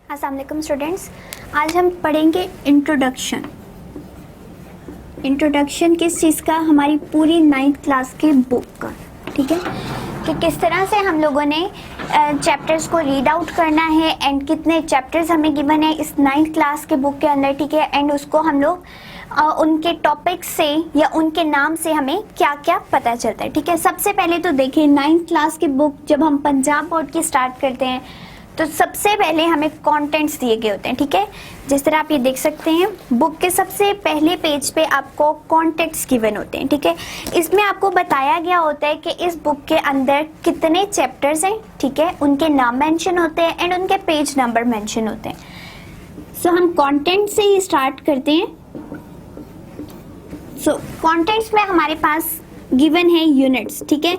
अस्सलाम वालेकुम स्टूडेंट्स, आज हम पढ़ेंगे इंट्रोडक्शन किस चीज़ का, हमारी पूरी 9th क्लास के बुक का। ठीक है, कि किस तरह से हम लोगों ने चैप्टर्स को रीड आउट करना है एंड कितने चैप्टर्स हमें गिवन है इस 9th क्लास के बुक के अंदर। ठीक है, एंड उसको हम लोग उनके टॉपिक से या उनके नाम से हमें क्या क्या पता चलता है। ठीक है, सबसे पहले तो देखिए 9th क्लास की बुक जब हम पंजाब बोर्ड की स्टार्ट करते हैं तो सबसे पहले हमें कंटेंट्स दिए गए होते हैं। ठीक है, जिस तरह आप ये देख सकते हैं बुक के सबसे पहले पेज पे आपको कॉन्टेक्ट्स गिवन होते हैं। ठीक है, इसमें आपको बताया गया होता है कि इस बुक के अंदर कितने चैप्टर्स हैं। ठीक है, उनके नाम मेंशन होते हैं एंड उनके पेज नंबर मेंशन होते हैं। सो हम कंटेंट से ही स्टार्ट करते हैं। सो कंटेंट्स में हमारे पास गिवन है यूनिट्स। ठीक है,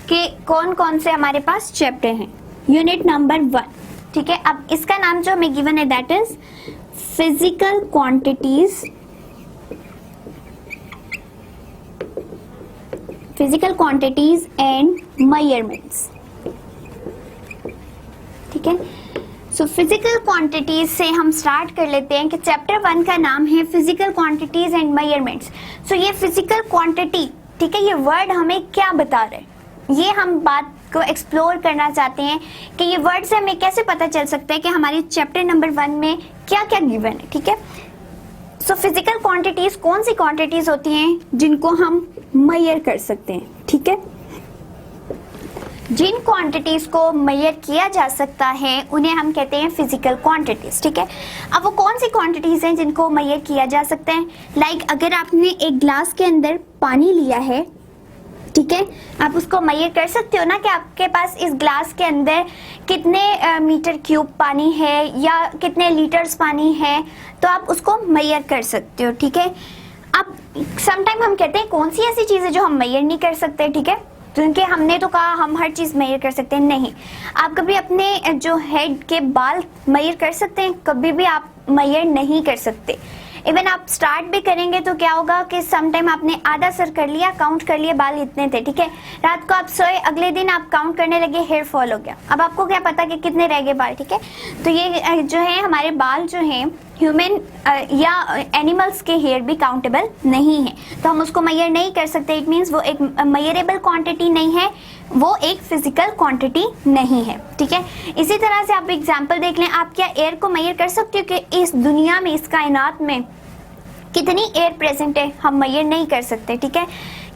कि कौन कौन से हमारे पास चैप्टर हैं। Unit number 1। ठीक है, अब इसका नाम जो हमें गिवन है that is physical quantities and measurements. ठीक है, सो फिजिकल क्वांटिटीज से हम स्टार्ट कर लेते हैं कि चैप्टर 1 का नाम है फिजिकल क्वांटिटीज एंड मेजरमेंट्स। सो ये फिजिकल क्वांटिटी, ठीक है, ये वर्ड हमें क्या बता रहे हैं, ये हम बात को एक्सप्लोर करना चाहते हैं कि ये वर्ड से हमें कैसे पता चल सकता है कि हमारी चैप्टर नंबर 1 में क्या क्या गिवन है। ठीक है, सो फिजिकल क्वांटिटीज कौन सी क्वांटिटीज होती हैं जिनको हम मेजर कर सकते हैं। ठीक है, जिन क्वांटिटीज को मेजर किया जा सकता है उन्हें हम कहते हैं फिजिकल क्वांटिटीज। ठीक है, अब वो कौन सी क्वांटिटीज हैं जिनको मेजर किया जा सकता है। लाइक अगर आपने एक ग्लास के अंदर पानी लिया है, ठीक है, आप उसको मेजर कर सकते हो ना कि आपके पास इस ग्लास के अंदर कितने मीटर क्यूब पानी है या कितने लीटर्स पानी है, तो आप उसको मेजर कर सकते हो। ठीक है, अब समटाइम हम कहते हैं कौन सी ऐसी चीज़ है जो हम मेजर नहीं कर सकते। ठीक है, क्योंकि हमने तो कहा हम हर चीज़ मेजर कर सकते हैं। नहीं, आप कभी अपने जो हेड के बाल मेजर कर सकते हैं, कभी भी आप मेजर नहीं कर सकते। इवन आप स्टार्ट भी करेंगे तो क्या होगा कि समटाइम आपने आधा सर कर लिया, काउंट कर लिया, बाल इतने थे। ठीक है, रात को आप सोए, अगले दिन आप काउंट करने लगे, हेयर फॉल हो गया, अब आपको क्या पता कि कितने रह गए बाल। ठीक है, तो ये जो है हमारे बाल जो हैं ह्यूमन या एनिमल्स के हेयर भी काउंटेबल नहीं है, तो हम उसको मेजर नहीं कर सकते। इट मीन्स वो एक मेजरेबल क्वांटिटी नहीं है, वो एक फिजिकल क्वांटिटी नहीं है। ठीक है, इसी तरह से आप एग्जांपल देख लें, आप क्या एयर को मेजर कर सकते हो कि इस दुनिया में, इस कायनात में कितनी एयर प्रेजेंट है, हम मेजर नहीं कर सकते। ठीक है,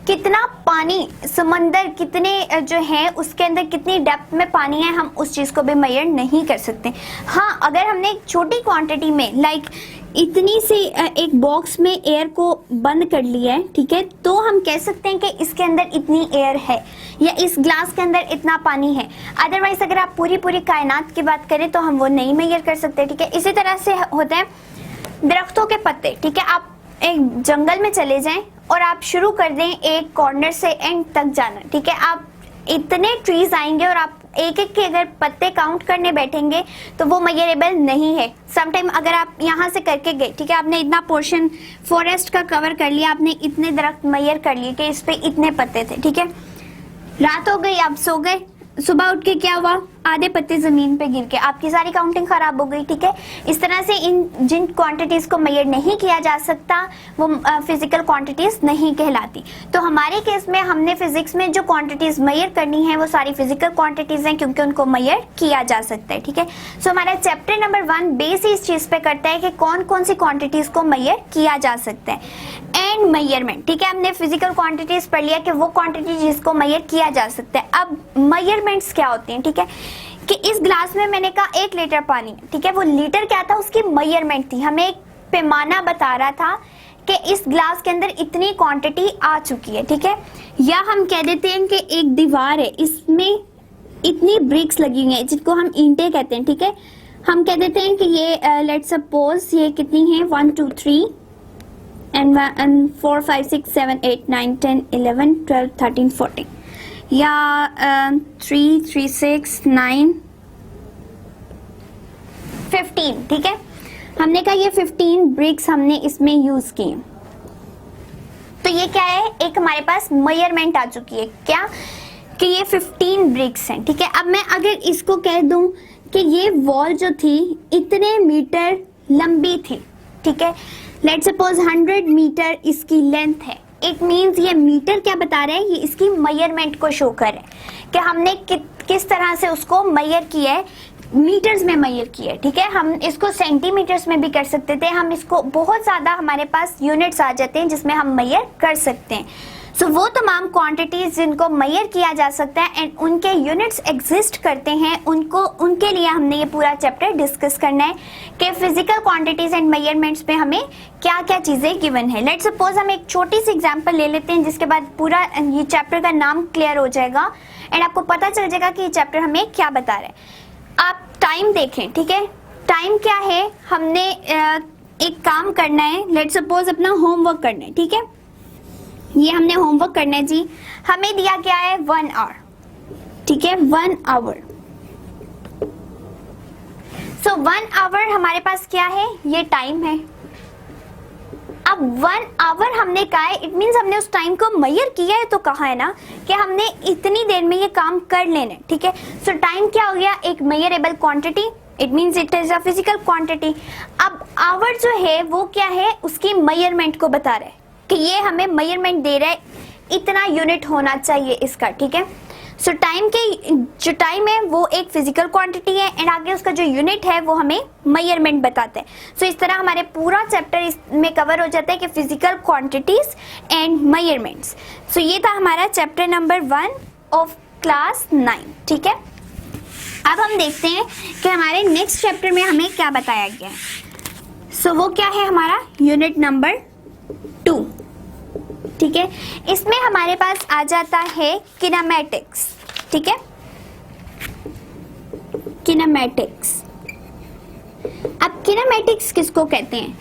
कितना पानी, समंदर कितने जो है उसके अंदर कितनी डेप्थ में पानी है, हम उस चीज़ को भी मेजर नहीं कर सकते। हाँ, अगर हमने एक छोटी क्वांटिटी में लाइक इतनी सी एक बॉक्स में एयर को बंद कर लिया है, ठीक है, तो हम कह सकते हैं कि इसके अंदर इतनी एयर है या इस ग्लास के अंदर इतना पानी है। अदरवाइज अगर आप पूरी कायनात की बात करें तो हम वो नहीं मेजर कर सकते। ठीक है, इसी तरह से होता है दरख्तों के पत्ते। ठीक है, आप एक जंगल में चले जाएं और आप शुरू कर दें एक कॉर्नर से एंड तक जाना। ठीक है, आप इतने ट्रीज आएंगे और आप एक एक के अगर पत्ते काउंट करने बैठेंगे तो वो मेजरेबल नहीं है। समटाइम अगर आप यहाँ से करके गए, ठीक है, आपने इतना पोर्शन फॉरेस्ट का कवर कर लिया, आपने इतने दरख्त मेजर कर लिए कि इस पे इतने पत्ते थे। ठीक है, रात हो गई, आप सो गए, सुबह उठ के क्या हुआ, आधे पत्ते जमीन पे गिर के आपकी सारी काउंटिंग खराब हो गई। ठीक है, इस तरह से इन जिन क्वांटिटीज को मेजर नहीं किया जा सकता वो फिजिकल क्वांटिटीज नहीं कहलाती। तो हमारे केस में हमने फिजिक्स में जो क्वांटिटीज मेजर करनी है वो सारी फिजिकल क्वांटिटीज हैं, क्योंकि उनको मेजर किया जा सकता है। ठीक है, सो हमारा चैप्टर नंबर 1 बेस इस चीज पे करता है कि कौन कौन सी क्वांटिटीज को मेजर किया जा सकता है एंड मेजरमेंट। ठीक है, हमने फिजिकल क्वांटिटीज पढ़ लिया कि वो क्वांटिटी जिसको मेजर किया जा सकता है। अब मेजरमेंट्स क्या होती हैं। ठीक है, कि इस ग्लास में मैंने कहा 1 लीटर पानी, ठीक है, वो लीटर क्या था, उसकी मेजरमेंट थी, हमें एक पैमाना बता रहा था कि इस ग्लास के अंदर इतनी क्वांटिटी आ चुकी है। ठीक है, या हम कह देते हैं कि एक दीवार है, इसमें इतनी ब्रिक्स लगी हुई हैं जिनको हम ईंटें कहते हैं। ठीक है, हम कह देते हैं कि ये लेट्स सपोज ये कितनी है 1 2 3 and 4 5 6 7 8 9 10 11 12 13 14 या 3 3 6 9 15। ठीक है, हमने कहा ये 15 ब्रिक्स हमने इसमें यूज की, तो ये क्या है, एक हमारे पास मेजरमेंट आ चुकी है क्या कि ये 15 ब्रिक्स हैं। ठीक है, अब मैं अगर इसको कह दूं कि ये वॉल जो थी इतने मीटर लंबी थी, ठीक है। लेट्स सपोज 100 मीटर इसकी लेंथ है। इट मीन्स ये मीटर क्या बता रहे हैं, ये इसकी मेजरमेंट को शो कर रहे हैं कि हमने किस तरह से उसको मेजर किया है, मीटर्स में मेजर किया है, ठीक है। हम इसको सेंटीमीटर्स में भी कर सकते थे, हम इसको बहुत ज़्यादा हमारे पास यूनिट्स आ जाते हैं जिसमें हम मेजर कर सकते हैं। सो वो तमाम क्वांटिटीज जिनको मेजर किया जा सकता है एंड उनके यूनिट्स एग्जिस्ट करते हैं, उनके लिए हमने ये पूरा चैप्टर डिस्कस करना है कि फिजिकल क्वांटिटीज एंड मेजरमेंट्स पे हमें क्या क्या चीज़ें गिवन है। लेट्स सपोज हम एक छोटी सी एग्जांपल ले लेते हैं जिसके बाद पूरा ये चैप्टर का नाम क्लियर हो जाएगा एंड आपको पता चल जाएगा कि ये चैप्टर हमें क्या बता रहा है। आप टाइम देखें, ठीक है। टाइम क्या है, हमने एक काम करना है, लेट्स सपोज अपना होमवर्क करना है, ठीक है। ये हमने होमवर्क करना है जी, हमें दिया क्या है 1 आवर, ठीक है, 1 आवर। सो 1 आवर हमारे पास क्या है, ये टाइम है। अब 1 आवर हमने कहा है, इट मीन्स हमने उस टाइम को मेजर किया है, तो कहा है ना कि हमने इतनी देर में ये काम कर लेना है, ठीक है। सो टाइम क्या हो गया, एक measurable quantity, it means it is a physical quantity. अब आवर जो है वो क्या है, उसकी मेजरमेंट को बता रहा है कि ये हमें मेजरमेंट दे रहा है, इतना यूनिट होना चाहिए इसका, ठीक है। सो टाइम के जो टाइम है वो एक फिजिकल क्वांटिटी है एंड आगे उसका जो यूनिट है वो हमें मेजरमेंट बताता है। सो इस तरह हमारे पूरा चैप्टर इसमें कवर हो जाता है कि फिजिकल क्वांटिटीज एंड मेजरमेंट्स। सो ये था हमारा चैप्टर नंबर 1 ऑफ क्लास 9, ठीक है। अब हम देखते हैं कि हमारे नेक्स्ट चैप्टर में हमें क्या बताया गया है। सो वो क्या है, हमारा यूनिट नंबर 2, ठीक है। इसमें हमारे पास आ जाता है किनेमैटिक्स, ठीक है, किनेमैटिक्स। अब किनेमैटिक्स किसको कहते हैं,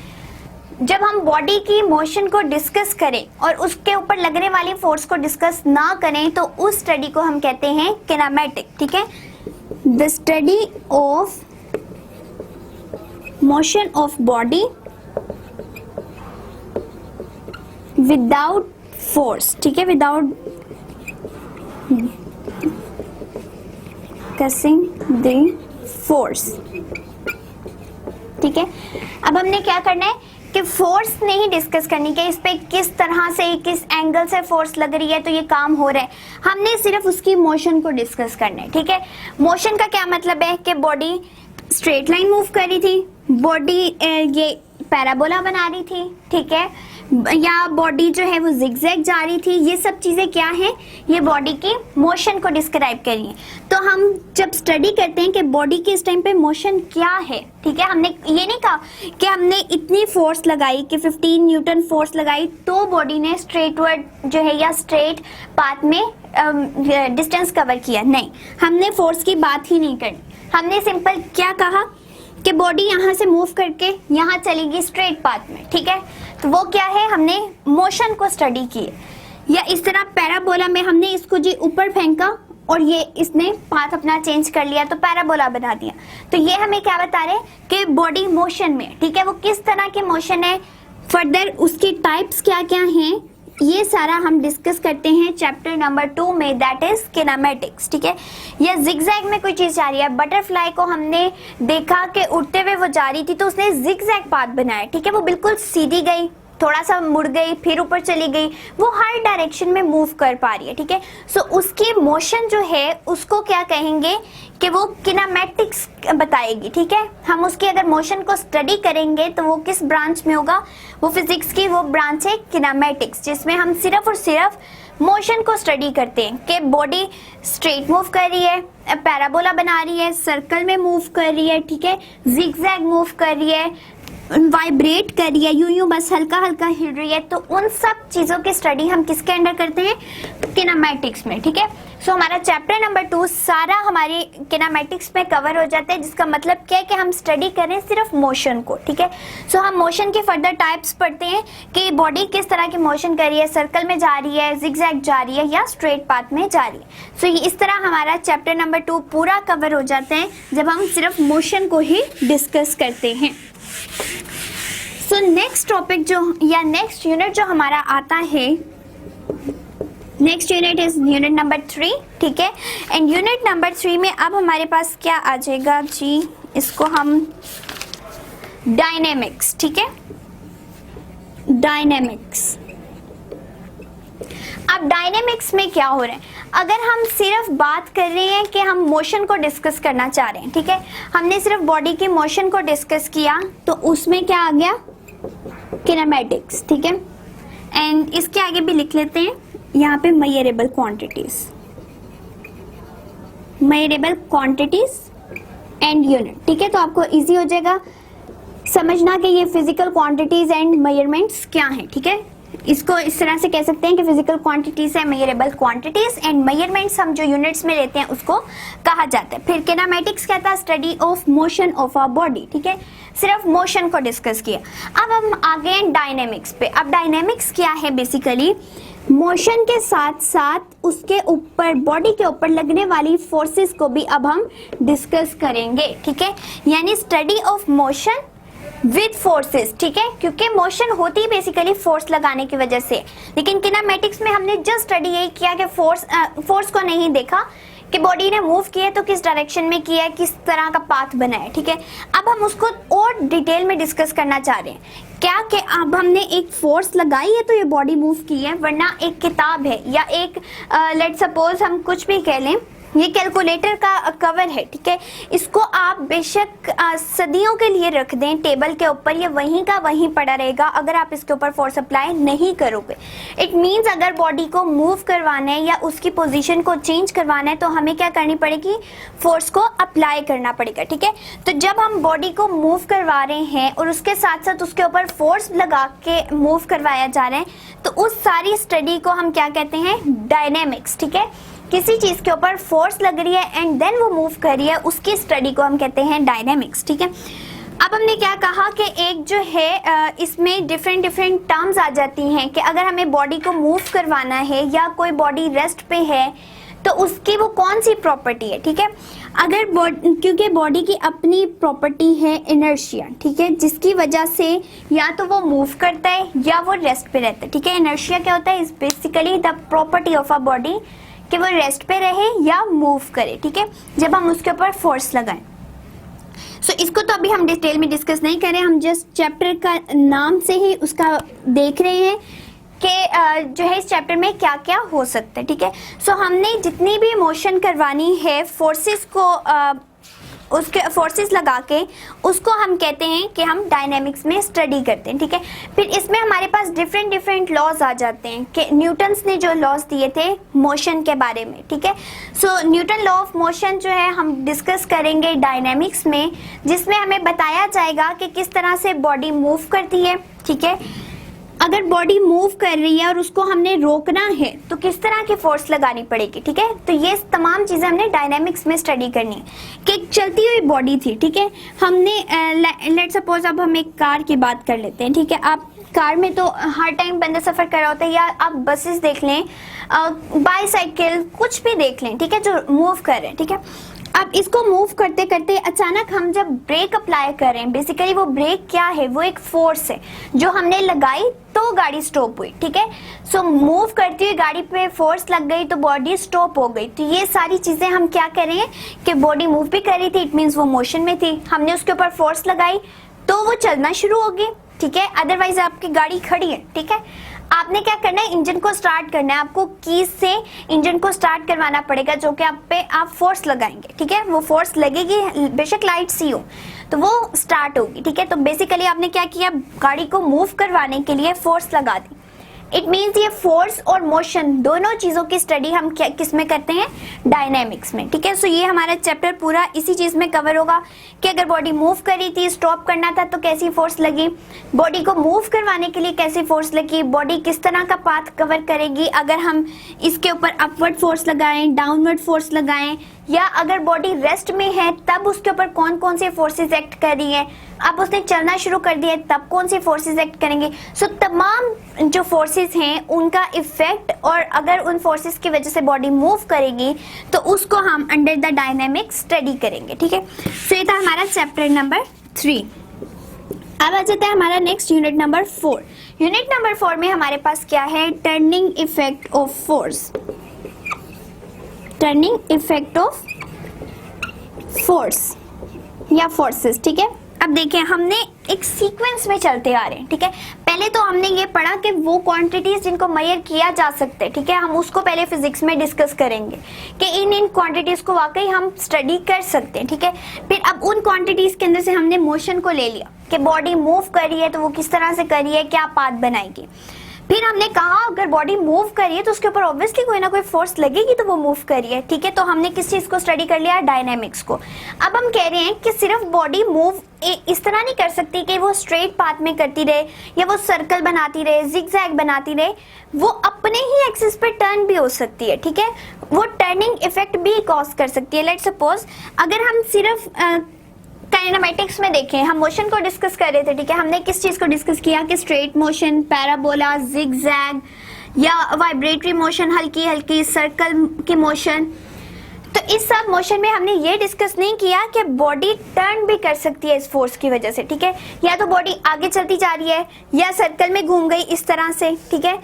जब हम बॉडी की मोशन को डिस्कस करें और उसके ऊपर लगने वाली फोर्स को डिस्कस ना करें तो उस स्टडी को हम कहते हैं किनेमैटिक, ठीक है। The study of motion of body without force, ठीक है, विदाउट कसिंग द फोर्स, ठीक है। अब हमने क्या करना है कि फोर्स नहीं डिस्कस करनी कि इस पे किस तरह से किस एंगल से फोर्स लग रही है तो ये काम हो रहा है, हमने सिर्फ उसकी मोशन को डिस्कस करना है, ठीक है। मोशन का क्या मतलब है कि बॉडी स्ट्रेट लाइन मूव कर रही थी, बॉडी ये पैराबोला बना रही थी, ठीक है, या बॉडी जो है वो जिगजैग जा रही थी, ये सब चीजें क्या है, ये बॉडी की मोशन को डिस्क्राइब कर रही है। तो हम जब स्टडी करते हैं कि बॉडी के इस टाइम पे मोशन क्या है, ठीक है, हमने ये नहीं कहा कि हमने इतनी फोर्स लगाई कि 15 न्यूटन फोर्स लगाई तो बॉडी ने स्ट्रेटवर्ड जो है या स्ट्रेट पाथ में डिस्टेंस कवर किया, नहीं, हमने फोर्स की बात ही नहीं करनी। हमने सिंपल क्या कहा कि बॉडी यहाँ से मूव करके यहाँ चलेगी स्ट्रेट पाथ में, ठीक है, तो वो क्या है, हमने मोशन को स्टडी की। या इस तरह पैराबोला में हमने इसको जी ऊपर फेंका और ये इसने पाथ अपना चेंज कर लिया तो पैराबोला बना दिया। तो ये हमें क्या बता रहे हैं कि बॉडी मोशन में, ठीक है, वो किस तरह की मोशन है, फर्दर उसकी टाइप्स क्या क्या हैं, ये सारा हम डिस्कस करते हैं चैप्टर नंबर 2 में, दैट इज किनेमैटिक्स, ठीक है। या जिगजैग में कोई चीज जा रही है, बटरफ्लाई को हमने देखा कि उड़ते हुए वो जा रही थी तो उसने जिगजैग पाथ बनाया, ठीक है, वो बिल्कुल सीधी गई, थोड़ा सा मुड़ गई, फिर ऊपर चली गई, वो हर डायरेक्शन में मूव कर पा रही है, ठीक है। सो उसकी मोशन जो है उसको क्या कहेंगे कि वो किनेमैटिक्स बताएगी, ठीक है। हम उसकी अगर मोशन को स्टडी करेंगे तो वो किस ब्रांच में होगा, वो फिजिक्स की वो ब्रांच है किनेमैटिक्स, जिसमें हम सिर्फ और सिर्फ मोशन को स्टडी करते हैं कि बॉडी स्ट्रेट मूव कर रही है, पैराबोला बना रही है, सर्कल में मूव कर रही है, ठीक है, जिगजैग मूव कर रही है, वाइब्रेट कर रही है, यूं बस हल्का हल्का हिल रही है। तो उन सब चीजों की स्टडी हम किसके अंडर करते हैं, किनेमैटिक्स में, ठीक है। सो हमारा चैप्टर नंबर 2 सारा हमारे किनेमैटिक्स में कवर हो जाता है, जिसका मतलब क्या है कि हम स्टडी करें सिर्फ मोशन को, ठीक है। सो हम मोशन के फर्दर टाइप्स पढ़ते हैं कि बॉडी किस तरह की मोशन कर रही है, सर्कल में जा रही है, जिगजैग जा रही है या स्ट्रेट पाथ में जा रही है। सो इस तरह हमारा चैप्टर नंबर 2 पूरा कवर हो जाता है जब हम सिर्फ मोशन को ही डिस्कस करते हैं। सो नेक्स्ट टॉपिक जो या नेक्स्ट यूनिट जो हमारा आता है next unit is unit number 3, ठीक है। एंड यूनिट नंबर 3 में अब हमारे पास क्या आ जाएगा जी, इसको हम डायनेमिक्स, ठीक है, डायनेमिक्स। अब डायनेमिक्स में क्या हो रहा है, अगर हम सिर्फ बात कर रहे हैं कि हम मोशन को डिस्कस करना चाह रहे हैं, ठीक है, हमने सिर्फ बॉडी के मोशन को डिस्कस किया तो उसमें क्या आ गया, किनेमैटिक्स, ठीक है। एंड इसके आगे भी लिख लेते हैं यहाँ पे measurable quantities, measurable quantities and unit, ठीक है। तो आपको इजी हो जाएगा समझना कि ये फिजिकल क्वांटिटीज एंड मेजरमेंट्स क्या हैं, ठीक है। इसको इस तरह से कह सकते हैं कि फिजिकल क्वांटिटीज है मेजरेबल क्वांटिटीज, एंड मेजरमेंट्स हम जो यूनिट्स में लेते हैं उसको कहा जाता है। फिर किनेमैटिक्स कहता है study of motion of a body, ठीक है, सिर्फ मोशन को डिस्कस किया। अब हम आ गए हैं डायनेमिक्स पे। अब डायनेमिक्स क्या है, बेसिकली मोशन के साथ साथ उसके ऊपर, बॉडी के ऊपर लगने वाली फोर्सेस को भी अब हम डिस्कस करेंगे, ठीक है, यानी study of motion with forces, ठीक है, क्योंकि मोशन होती है बेसिकली फोर्स लगाने की वजह से। लेकिन किनेमैटिक्स में हमने जस्ट स्टडी यही किया कि फोर्स को नहीं देखा कि बॉडी ने मूव किया तो किस डायरेक्शन में किया है, किस तरह का पाथ बना है, ठीक है। अब हम उसको और डिटेल में डिस्कस करना चाह रहे हैं क्या कि अब हमने एक फोर्स लगाई है तो ये बॉडी मूव की है, वरना एक किताब है या एक लेट सपोज हम कुछ भी कह लें, ये कैलकुलेटर का कवर है, ठीक है, इसको आप बेशक सदियों के लिए रख दें टेबल के ऊपर, ये वहीं का वहीं पड़ा रहेगा अगर आप इसके ऊपर फोर्स अप्लाई नहीं करोगे। इट मींस अगर बॉडी को मूव करवाना है या उसकी पोजीशन को चेंज करवाना है तो हमें क्या करनी पड़ेगी, फोर्स को अप्लाई करना पड़ेगा, ठीक है। तो जब हम बॉडी को मूव करवा रहे हैं और उसके साथ साथ उसके ऊपर फोर्स लगा के मूव करवाया जा रहा है तो उस सारी स्टडी को हम क्या कहते हैं, डायनेमिक्स, ठीक है। किसी चीज के ऊपर फोर्स लग रही है एंड देन वो मूव कर रही है, उसकी स्टडी को हम कहते हैं डायनेमिक्स, ठीक है। अब हमने क्या कहा कि एक जो है इसमें डिफरेंट टर्म्स आ जाती हैं कि अगर हमें बॉडी को मूव करवाना है या कोई बॉडी रेस्ट पे है तो उसकी वो कौन सी प्रॉपर्टी है, ठीक है। अगर क्योंकि बॉडी की अपनी प्रॉपर्टी है इनर्शिया, ठीक है, जिसकी वजह से या तो वो मूव करता है या वो रेस्ट पे रहता है, ठीक है। इनर्शिया क्या होता है, is basically the property of a body कि वो रेस्ट पे रहे या मूव करे, ठीक है, जब हम उसके ऊपर फोर्स लगाएं। सो इसको तो अभी हम डिटेल में डिस्कस नहीं कर रहे हैं, हम जस्ट चैप्टर का नाम से ही उसका देख रहे हैं कि जो है इस चैप्टर में क्या क्या हो सकता है, ठीक है। सो हमने जितनी भी मोशन करवानी है फोर्सेस को उसके फोर्सेस लगा के उसको हम कहते हैं कि हम डायनेमिक्स में स्टडी करते हैं, ठीक है। फिर इसमें हमारे पास डिफरेंट लॉज आ जाते हैं कि न्यूटन्स ने जो लॉज दिए थे मोशन के बारे में, ठीक है। सो न्यूटन लॉ ऑफ मोशन जो है हम डिस्कस करेंगे डायनेमिक्स में, जिसमें हमें बताया जाएगा कि किस तरह से बॉडी मूव करती है, ठीक है। अगर बॉडी मूव कर रही है और उसको हमने रोकना है तो किस तरह की फोर्स लगानी पड़ेगी, ठीक है। तो ये तमाम चीजें हमने डायनेमिक्स में स्टडी करनी है कि एक चलती हुई बॉडी थी, ठीक है, हमने लेट सपोज अब हम एक कार की बात कर लेते हैं, ठीक है। आप कार में तो हर टाइम बंदा सफर कर रहा होता है, या आप बसेस देख लें, बाईसाइकिल, कुछ भी देख लें, ठीक है, जो मूव कर रहे हैं, ठीक है। अब इसको मूव करते करते अचानक हम जब ब्रेक अप्लाई कर रहे हैं, बेसिकली वो ब्रेक क्या है, वो एक फोर्स है जो हमने लगाई तो गाड़ी स्टॉप हुई, ठीक है। सो मूव करती हुई गाड़ी पे फोर्स लग गई तो बॉडी स्टॉप हो गई। तो ये सारी चीजें हम क्या कर रहे हैं कि बॉडी मूव भी कर रही थी, इट मीन्स वो मोशन में थी, हमने उसके ऊपर फोर्स लगाई तो वो चलना शुरू होगी, ठीक है। अदरवाइज आपकी गाड़ी खड़ी है, ठीक है। आपने क्या करना है, इंजन को स्टार्ट करना है, आपको कीज से इंजन को स्टार्ट करवाना पड़ेगा, जो कि आप फोर्स लगाएंगे, ठीक है। वो फोर्स लगेगी, बेशक लाइट सी हो तो वो स्टार्ट होगी, ठीक है। तो बेसिकली आपने क्या किया, गाड़ी को मूव करवाने के लिए फोर्स लगा दी। इट मीन्स ये फोर्स और मोशन दोनों चीजों की स्टडी हम किस में करते हैं, डायनेमिक्स में, ठीक है। सो ये हमारा चैप्टर पूरा इसी चीज में कवर होगा कि अगर बॉडी मूव कर रही थी, स्टॉप करना था तो कैसी फोर्स लगी, बॉडी को मूव करवाने के लिए कैसी फोर्स लगी, बॉडी किस तरह का पाथ कवर करेगी अगर हम इसके ऊपर अपवर्ड फोर्स लगाएं, डाउनवर्ड फोर्स लगाएं, या अगर बॉडी रेस्ट में है तब उसके ऊपर कौन कौन से फोर्सेस एक्ट कर रही है, अब उसने चलना शुरू कर दिया तब कौन से फोर्सेस एक्ट करेंगे। सो तमाम जो फोर्सेस हैं उनका इफेक्ट, और अगर उन फोर्सेस की वजह से बॉडी मूव करेगी तो उसको हम अंडर द डायनेमिक्स स्टडी करेंगे, ठीक है। सो ये था हमारा चैप्टर नंबर 3। अब आ जाता है हमारा next unit number 4। Unit number 4 में हमारे पास क्या है, turning effect of force. Turning effect of force या फोर्सेस, ठीक है। अब देखिए हमने एक सीक्वेंस में चलते आ रहे हैं, ठीक है। पहले तो हमने ये पढ़ा कि वो क्वांटिटीज जिनको मेजर किया जा सकता है, ठीक है, हम उसको पहले फिजिक्स में डिस्कस करेंगे कि इन क्वांटिटीज को वाकई हम स्टडी कर सकते हैं, ठीक है। फिर अब उन क्वांटिटीज के अंदर से हमने मोशन को ले लिया कि बॉडी मूव कर रही है तो वो किस तरह से कर रही है, क्या पाथ बनाएगी। फिर हमने कहा अगर बॉडी मूव कर रही है तो उसके ऊपर ऑब्वियसली कोई ना कोई फोर्स लगेगी तो वो मूव कर रही है, ठीक है। तो हमने किस चीज को स्टडी कर लिया, डायनेमिक्स को। अब हम कह रहे हैं कि सिर्फ बॉडी मूव इस तरह नहीं कर सकती कि वो स्ट्रेट पाथ में करती रहे या वो सर्कल बनाती रहे, जिगजैग बनाती रहे, वो अपने ही एक्सिस पे टर्न भी हो सकती है, ठीक है। वो टर्निंग इफेक्ट भी कॉज कर सकती है। लेट्स सपोज अगर हम सिर्फ काइनेमेटिक्स में देखें, हम मोशन को डिस्कस कर रहे थे, ठीक है। हमने किस चीज को डिस्कस किया कि स्ट्रेट मोशन, पैराबोला, जिगजैग या वाइब्रेटरी मोशन, हल्की हल्की सर्कल की मोशन। तो इस सब मोशन में हमने ये डिस्कस नहीं किया कि बॉडी टर्न भी कर सकती है इस फोर्स की वजह से, ठीक है। या तो बॉडी आगे चलती जा रही है या सर्कल में घूम गई इस तरह से, ठीक है।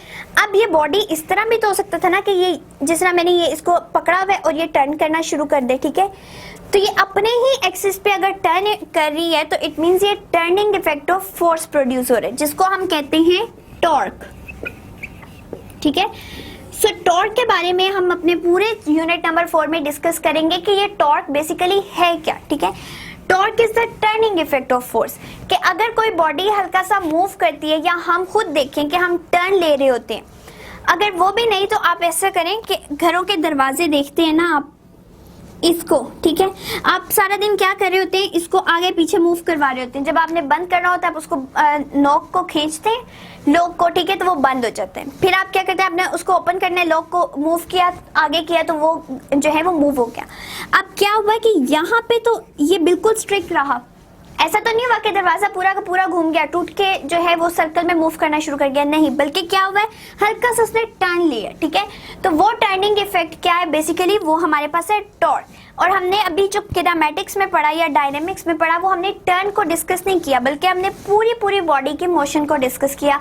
अब ये बॉडी इस तरह भी तो हो सकता था ना कि ये जिस तरह मैंने ये इसको पकड़ा हुआ है और ये टर्न करना शुरू कर दे, ठीक है। तो ये अपने ही एक्सिस पे अगर टर्न कर रही है तो इट मींस ये turning effect of force produce हो रहा है, जिसको हम कहते हैं टॉर्क, ठीक है। सो टॉर्क के बारे में हम अपने पूरे यूनिट नंबर 4 में डिस्कस करेंगे कि ये टॉर्क बेसिकली है क्या, ठीक है। Torque is the turning effect of force, कि अगर कोई बॉडी हल्का सा मूव करती है या हम खुद देखें कि हम टर्न ले रहे होते हैं, अगर वो भी नहीं तो आप ऐसा करें कि घरों के दरवाजे देखते हैं ना आप इसको, ठीक है। आप सारा दिन क्या कर रहे होते हैं, इसको आगे पीछे मूव करवा रहे होते हैं। जब आपने बंद करना होता है आप उसको नॉक को खींचते हैं, लॉक को, ठीक है, तो वो बंद हो जाता है। फिर आप क्या करते हैं, आपने उसको ओपन करने लॉक को मूव किया, आगे किया तो वो जो है वो मूव हो गया। अब क्या हुआ कि यहाँ पे तो ये बिल्कुल स्ट्रिक्ट रहा, ऐसा तो नहीं हुआ कि दरवाजा पूरा का पूरा घूम गया, टूट के जो है वो सर्कल में मूव करना शुरू कर गया, नहीं, बल्कि क्या हुआ है, हल्का सा उसने टर्न लिया, ठीक है। तो वो टर्निंग इफेक्ट क्या है, बेसिकली वो हमारे पास है टॉर्क। और हमने अभी जो किनेमैटिक्स में पढ़ा या डायनेमिक्स में पढ़ा, वो हमने टर्न को डिस्कस नहीं किया, बल्कि हमने पूरी बॉडी के मोशन को डिस्कस किया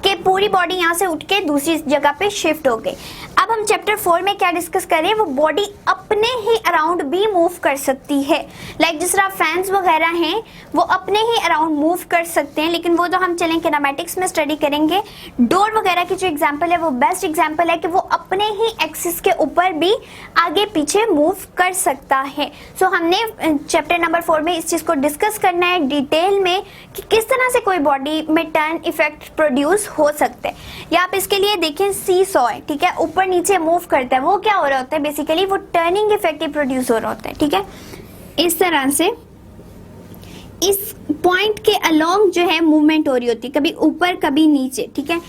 कि पूरी बॉडी यहाँ से उठ के दूसरी जगह पे शिफ्ट हो गई। अब हम चैप्टर 4 में क्या डिस्कस कर रहे हैं, वो बॉडी अपने ही अराउंड भी मूव कर सकती है। लाइक जिस तरह फैंस वगैरह हैं वो अपने ही अराउंड मूव कर सकते हैं, लेकिन वो तो हम चलें किनेमैटिक्स में स्टडी करेंगे। डोर वगैरह की जो एग्जांपल है वो बेस्ट एग्जांपल है कि वो अपने ही एक्सिस के ऊपर भी आगे पीछे मूव कर सकता है। सो हमने चैप्टर नंबर 4 में इस चीज को डिस्कस करना है डिटेल में कि किस तरह से कोई बॉडी में टर्न इफेक्ट प्रोड्यूस हो सकते हैं। या आप इसके लिए देखें सी सॉ है, ठीक है, ऊपर नीचे मूव करता है, वो क्या हो रहा होता है, बेसिकली वो टर्निंग इफेक्ट प्रोड्यूस हो रहा होता है, ठीक है। इस तरह से इस पॉइंट के अलोंग जो है मूवमेंट हो रही होती है, कभी ऊपर कभी नीचे, ठीक है।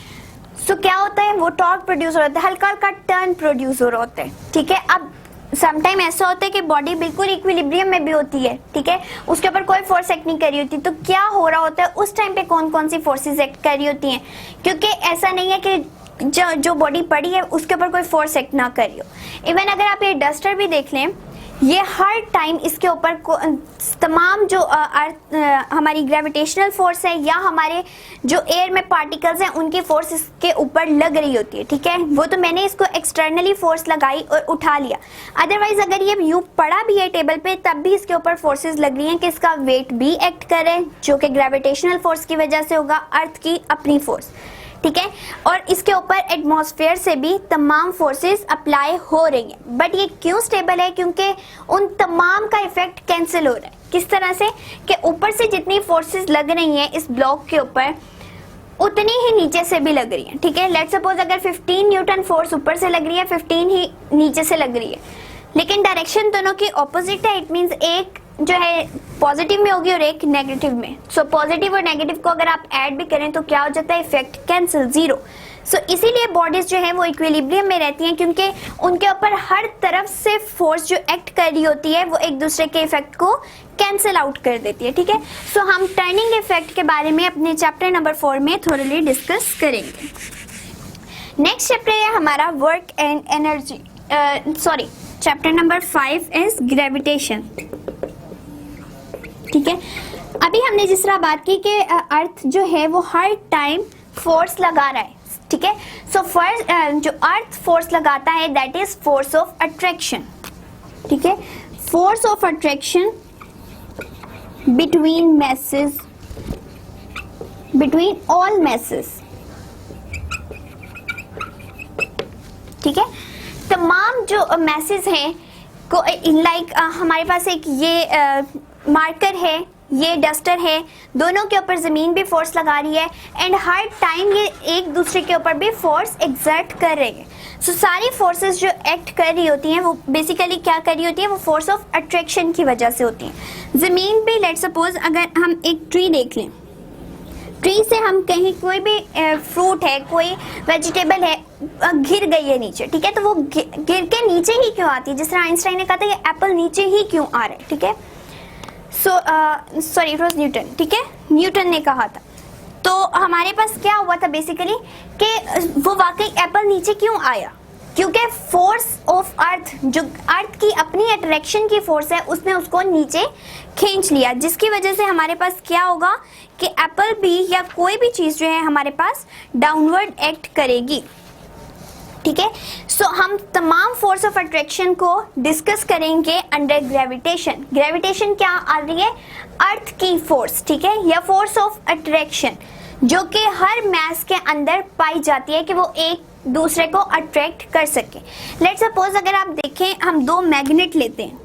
सो क्या होता है, वो टॉर्क प्रोड्यूस हो रहा होता है, हल्का हल्का टर्न प्रोड्यूस हो रहा होता है, ठीक है। अब समटाइम ऐसा होता है कि बॉडी बिल्कुल इक्विलिब्रियम में भी होती है, ठीक है, उसके ऊपर कोई फोर्स एक्ट नहीं कर रही होती, तो क्या हो रहा होता है उस टाइम पे, कौन कौन सी फोर्सेस एक्ट कर रही होती हैं, क्योंकि ऐसा नहीं है कि जो बॉडी पड़ी है उसके ऊपर कोई फोर्स एक्ट ना कर रही हो। इवन अगर आप ये डस्टर भी देख लें, ये हर टाइम इसके ऊपर तमाम जो हमारी ग्रेविटेशनल फोर्स है या हमारे जो एयर में पार्टिकल्स हैं उनकी फोर्स इसके ऊपर लग रही होती है, ठीक है। वो तो मैंने इसको एक्सटर्नली फोर्स लगाई और उठा लिया, अदरवाइज अगर ये यूं पड़ा भी है टेबल पे तब भी इसके ऊपर फोर्सेस लग रही हैं कि इसका वेट भी एक्ट करे, जो कि ग्रेविटेशनल फोर्स की वजह से होगा, अर्थ की अपनी फोर्स, ठीक है। और इसके ऊपर एटमॉस्फेयर से भी तमाम फोर्सेस अप्लाई हो रही हैं। बट ये क्यों स्टेबल है, क्योंकि उन तमाम का इफेक्ट कैंसिल हो रहा है। किस तरह से कि ऊपर से जितनी फोर्सेस लग रही हैं इस ब्लॉक के ऊपर उतनी ही नीचे से भी लग रही है, ठीक है। लेट्स सपोज अगर 15 न्यूटन फोर्स ऊपर से लग रही है, 15 ही नीचे से लग रही है, लेकिन डायरेक्शन दोनों की ऑपोजिट है। इट मींस एक जो है पॉजिटिव में होगी और एक नेगेटिव में। सो पॉजिटिव और नेगेटिव को अगर आप ऐड भी करें तो क्या हो जाता है, इफेक्ट कैंसिल, जीरो। सो इसीलिए बॉडीज जो है वो इक्विलिब्रियम में रहती हैं, क्योंकि उनके ऊपर हर तरफ से फोर्स जो एक्ट कर रही होती है वो एक दूसरे के इफेक्ट को कैंसिल आउट कर देती है, ठीक है। सो हम टर्निंग इफेक्ट के बारे में अपने चैप्टर नंबर 4 में थोड़ी डिस्कस करेंगे। नेक्स्ट चैप्टर है हमारा work and energy, chapter number 5 is gravitation, ठीक है। अभी हमने जिस तरह बात की कि अर्थ जो है वो हर टाइम फोर्स लगा रहा है, ठीक है। सो फर्स्ट जो अर्थ फोर्स लगाता है that is force of attraction, ठीक है। Force of attraction between masses, between all masses, ठीक है। तमाम जो मैसेज हैं को लाइक हमारे पास एक ये मार्कर है, ये डस्टर है, दोनों के ऊपर ज़मीन भी फोर्स लगा रही है एंड हर टाइम ये एक दूसरे के ऊपर भी फोर्स एग्जर्ट कर रही है। सो सारी फोर्सेस जो एक्ट कर रही होती हैं वो बेसिकली क्या कर रही होती है, वो फोर्स ऑफ अट्रैक्शन की वजह से होती हैं। ज़मीन पे लेट्स सपोज अगर हम एक ट्री देख लें, ट्री से हम कहीं कोई भी फ्रूट है, कोई वेजिटेबल है, गिर गई है नीचे, ठीक है, तो वो गिर के नीचे ही क्यों आती है? जिस तरह आइंस्टाइन ने कहा था ये एप्पल नीचे ही क्यों आ रहा है, ठीक है। सॉरी इट वाज न्यूटन, ठीक है, न्यूटन ने कहा था। तो हमारे पास क्या हुआ था बेसिकली कि वो वाकई एप्पल नीचे क्यों आया, क्योंकि फोर्स ऑफ अर्थ, जो अर्थ की अपनी अट्रैक्शन की फोर्स है, उसने उसको नीचे खींच लिया, जिसकी वजह से हमारे पास क्या होगा कि एप्पल भी या कोई भी चीज़ जो है हमारे पास डाउनवर्ड एक्ट करेगी, ठीक है। सो हम तमाम फोर्स ऑफ अट्रैक्शन को डिस्कस करेंगे अंडर ग्रेविटेशन। ग्रेविटेशन क्या आ रही है? अर्थ की फोर्स, ठीक है, या फोर्स ऑफ अट्रैक्शन जो कि हर मैस के अंदर पाई जाती है कि वो एक दूसरे को अट्रैक्ट कर सके। लेट्स सपोज अगर आप देखें, हम दो मैग्नेट लेते हैं,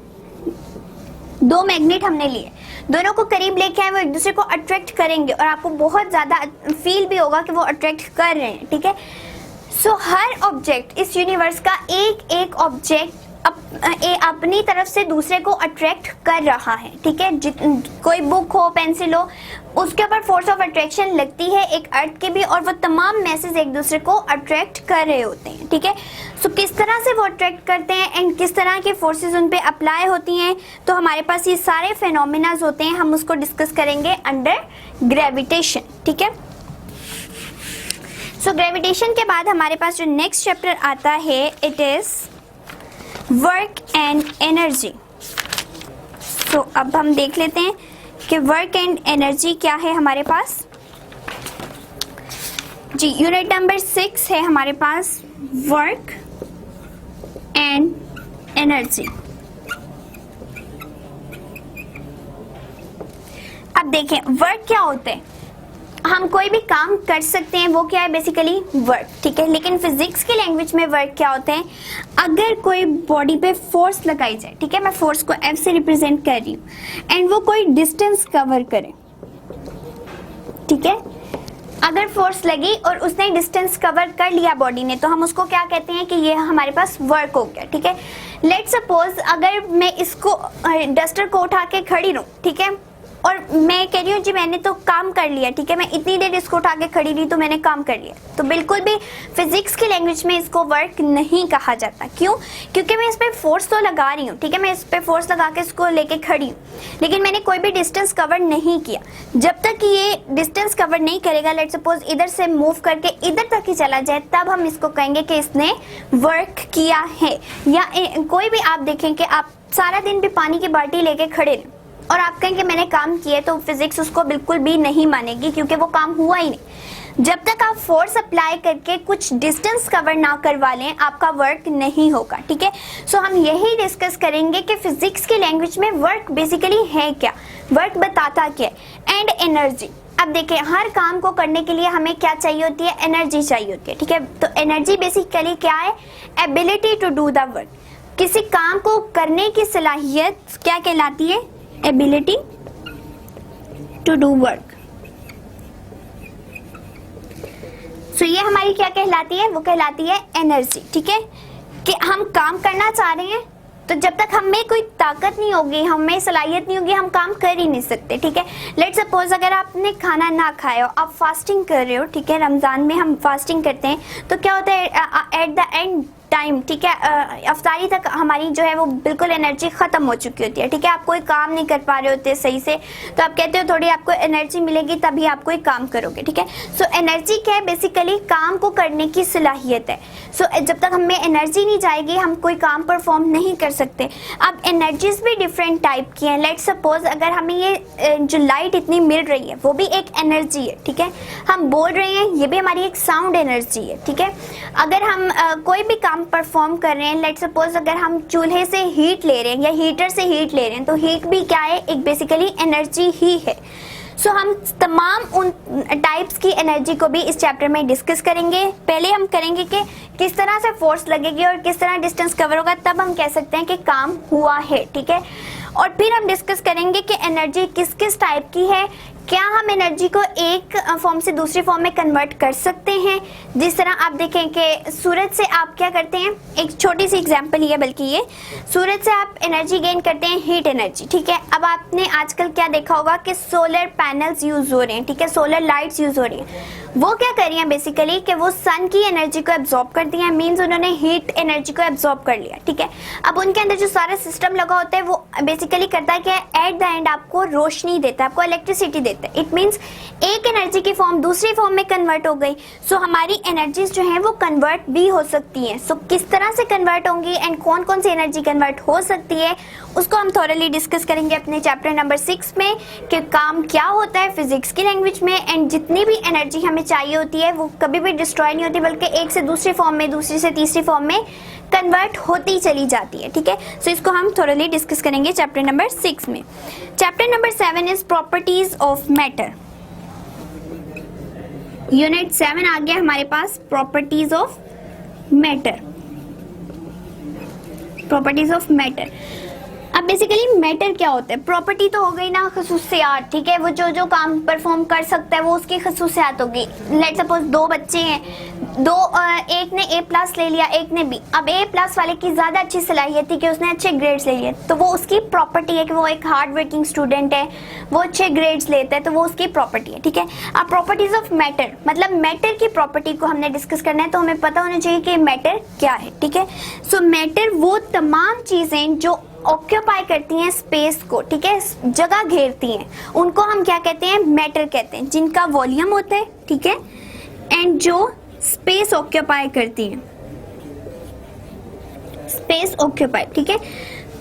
दो मैग्नेट हमने लिए, दोनों को करीब लेके आए, वो एक दूसरे को अट्रैक्ट करेंगे और आपको बहुत ज़्यादा फील भी होगा कि वो अट्रैक्ट कर रहे हैं, ठीक है। सो हर ऑब्जेक्ट इस यूनिवर्स का एक एक ऑब्जेक्ट अपनी तरफ से दूसरे को अट्रैक्ट कर रहा है, ठीक है। कोई बुक हो, पेंसिल हो, उसके ऊपर फोर्स ऑफ अट्रैक्शन लगती है एक अर्थ की भी, और वो तमाम मैसेज एक दूसरे को अट्रैक्ट कर रहे होते हैं, ठीक है। सो किस तरह से वो अट्रैक्ट करते हैं एंड किस तरह की फोर्सेस उन पे अप्लाई होती हैं, तो हमारे पास ये सारे फेनोमेनाज होते हैं, हम उसको डिस्कस करेंगे अंडर ग्रेविटेशन, ठीक है। सो ग्रेविटेशन के बाद हमारे पास जो नेक्स्ट चैप्टर आता है it is work and energy. तो अब हम देख लेते हैं कि वर्क एंड एनर्जी क्या है हमारे पास। जी यूनिट नंबर 6 है हमारे पास, वर्क एंड एनर्जी। अब देखें वर्क क्या होते हैं। हम कोई भी काम कर सकते हैं, वो क्या है बेसिकली वर्क, ठीक है। लेकिन फिजिक्स की लैंग्वेज में वर्क क्या होते हैं? अगर कोई बॉडी पे फोर्स लगाई जाए, ठीक है, मैं फोर्स को F से रिप्रेजेंट कर रही हूँ एंड वो कोई डिस्टेंस कवर करे, ठीक है। अगर फोर्स लगी और उसने डिस्टेंस कवर कर लिया बॉडी ने, तो हम उसको क्या कहते हैं कि ये हमारे पास वर्क हो गया, ठीक है। लेट्स सपोज अगर मैं इसको डस्टर को उठा के खड़ी रहूँ, ठीक है, और मैं कह रही हूँ जी मैंने तो काम कर लिया, ठीक है, मैं इतनी देर इसको उठा के खड़ी रही तो मैंने काम कर लिया, तो बिल्कुल भी फिजिक्स की लैंग्वेज में इसको वर्क नहीं कहा जाता। क्यों? क्योंकि मैं इस पर फोर्स तो लगा रही हूँ, ठीक है, मैं इस पर फोर्स लगा के इसको लेके खड़ी हूँ, लेकिन मैंने कोई भी डिस्टेंस कवर नहीं किया। जब तक ये डिस्टेंस कवर नहीं करेगा, लेट्स सपोज इधर से मूव करके इधर तक ही चला जाए, तब हम इसको कहेंगे कि इसने वर्क किया है। या कोई भी आप देखें कि आप सारा दिन भी पानी की बाल्टी लेके खड़े रहें और आप कहें कि मैंने काम किया, तो फिजिक्स उसको बिल्कुल भी नहीं मानेगी, क्योंकि वो काम हुआ ही नहीं। जब तक आप फोर्स अप्लाई करके कुछ डिस्टेंस कवर ना करवा लें, आपका वर्क नहीं होगा, ठीक है। सो हम यही डिस्कस करेंगे कि फिजिक्स की लैंग्वेज में वर्क बेसिकली है क्या, वर्क बताता क्या है। एंड एनर्जी, अब देखिए हर काम को करने के लिए हमें क्या चाहिए होती है? एनर्जी चाहिए होती है, ठीक है। तो एनर्जी बेसिकली क्या है? Ability to do the work. किसी काम को करने की सलाहियत क्या कहलाती है? Ability to do work. So ये हमारी क्या कहलाती है? वो कहलाती है एनर्जी, ठीक है। कि हम काम करना चाह रहे हैं, तो जब तक हमें कोई ताकत नहीं होगी, हमें सलाहियत नहीं होगी, हम काम कर ही नहीं सकते, ठीक है। लेट्स सपोज अगर आपने खाना ना खाया हो, आप फास्टिंग कर रहे हो, ठीक है, रमजान में हम फास्टिंग करते हैं, तो क्या होता है एट द एंड टाइम, ठीक है, अफ्तारी तक हमारी जो है वो बिल्कुल एनर्जी खत्म हो चुकी होती है, ठीक है, आप कोई काम नहीं कर पा रहे होते सही से, तो आप कहते हो थोड़ी आपको एनर्जी मिलेगी तभी आप कोई काम करोगे, ठीक है। सो एनर्जी क्या है, बेसिकली काम को करने की सलाहियत है। सो जब तक हमें एनर्जी नहीं जाएगी हम कोई काम परफॉर्म नहीं कर सकते। अब एनर्जीज भी डिफरेंट टाइप की हैं। लेट्स सपोज अगर हमें ये जो लाइट इतनी मिल रही है वो भी एक एनर्जी है, ठीक है, हम बोल रहे हैं ये भी हमारी एक साउंड एनर्जी है, ठीक है। अगर हम कोई भी काम परफॉर्म कर रहे हैं, लेट्स सपोज अगर हम चूल्हे से हीट ले रहे हैं या हीटर से हीट ले रहे हैं, तो हीट भी क्या है, एक बेसिकली एनर्जी ही है। सो हम तमाम उन टाइप्स की एनर्जी को भी इस चैप्टर में डिस्कस करेंगे। पहले हम करेंगे कि किस तरह से फोर्स लगेगी और किस तरह डिस्टेंस कवर होगा, तब हम कह सकते हैं कि काम हुआ है, ठीक है। और फिर हम डिस्कस करेंगे कि एनर्जी किस किस टाइप की है, क्या हम एनर्जी को एक फॉर्म से दूसरी फॉर्म में कन्वर्ट कर सकते हैं। जिस तरह आप देखें कि सूरज से आप क्या करते हैं, एक छोटी सी एग्जांपल ही है बल्कि ये, सूरज से आप एनर्जी गेन करते हैं, हीट एनर्जी, ठीक है। अब आपने आजकल क्या देखा होगा कि सोलर पैनल्स यूज हो रहे हैं, ठीक है, सोलर लाइट्स यूज हो रही हैं। वो क्या कर रही हैं बेसिकली कि वो सन की एनर्जी को एब्जॉर्ब करती हैं, मींस उन्होंने हीट एनर्जी को एब्जॉर्ब कर लिया, ठीक है। अब उनके अंदर जो सारा सिस्टम लगा होता है वो बेसिकली करता है कि एट द एंड आपको रोशनी देता है, आपको इलेक्ट्रिसिटी देता है। इट मींस एक एनर्जी की फॉर्म दूसरी फॉर्म में कन्वर्ट हो गई। सो हमारी एनर्जीज जो हैं वो कन्वर्ट भी हो सकती हैं। सो किस तरह से कन्वर्ट होंगी एंड कौन कौन सी एनर्जी कन्वर्ट हो सकती है उसको हम थोरली डिस्कस करेंगे अपने चैप्टर नंबर 6 में, कि काम क्या होता है फिजिक्स की लैंग्वेज में। एंड जितनी भी एनर्जी हमें चाहिए होती है वो कभी भी डिस्ट्रॉय नहीं होती, बल्कि एक से दूसरी फॉर्म में, दूसरी से तीसरी फॉर्म में कन्वर्ट होती चली जाती है, ठीक है। सो इसको हम थोरली डिस्कस करेंगे चैप्टर नंबर 6 में। Chapter number 7 is properties of matter. Unit 7 आ गया हमारे पास, properties of matter. Properties of matter. अब बेसिकली मैटर क्या होता है, प्रॉपर्टी तो हो गई ना खसूसियात, ठीक है, वो जो जो काम परफॉर्म कर सकता है वो उसकी खसूसियात होगी। लेट्स सपोज दो बच्चे हैं, एक ने A+ ले लिया, एक ने B। अब A+ वाले की ज्यादा अच्छी सलाहियत थी कि उसने अच्छे ग्रेड्स ले लिए, तो वो उसकी प्रॉपर्टी है कि वो एक हार्ड वर्किंग स्टूडेंट है, वो अच्छे ग्रेड्स लेता है, तो वो उसकी प्रॉपर्टी है, ठीक है। अब प्रॉपर्टीज ऑफ मैटर, मतलब मैटर की प्रॉपर्टी को हमने डिस्कस करना है, तो हमें पता होना चाहिए कि मैटर क्या है, ठीक है। सो मैटर वो तमाम चीजें जो ऑक्यूपाई करती हैं स्पेस को, ठीक है, जगह घेरती हैं, उनको हम क्या कहते हैं, मैटर कहते हैं, जिनका वॉल्यूम होता है, ठीक है, एंड जो स्पेस ऑक्यूपाई करती हैं, स्पेस ऑक्यूपाई, ठीक है।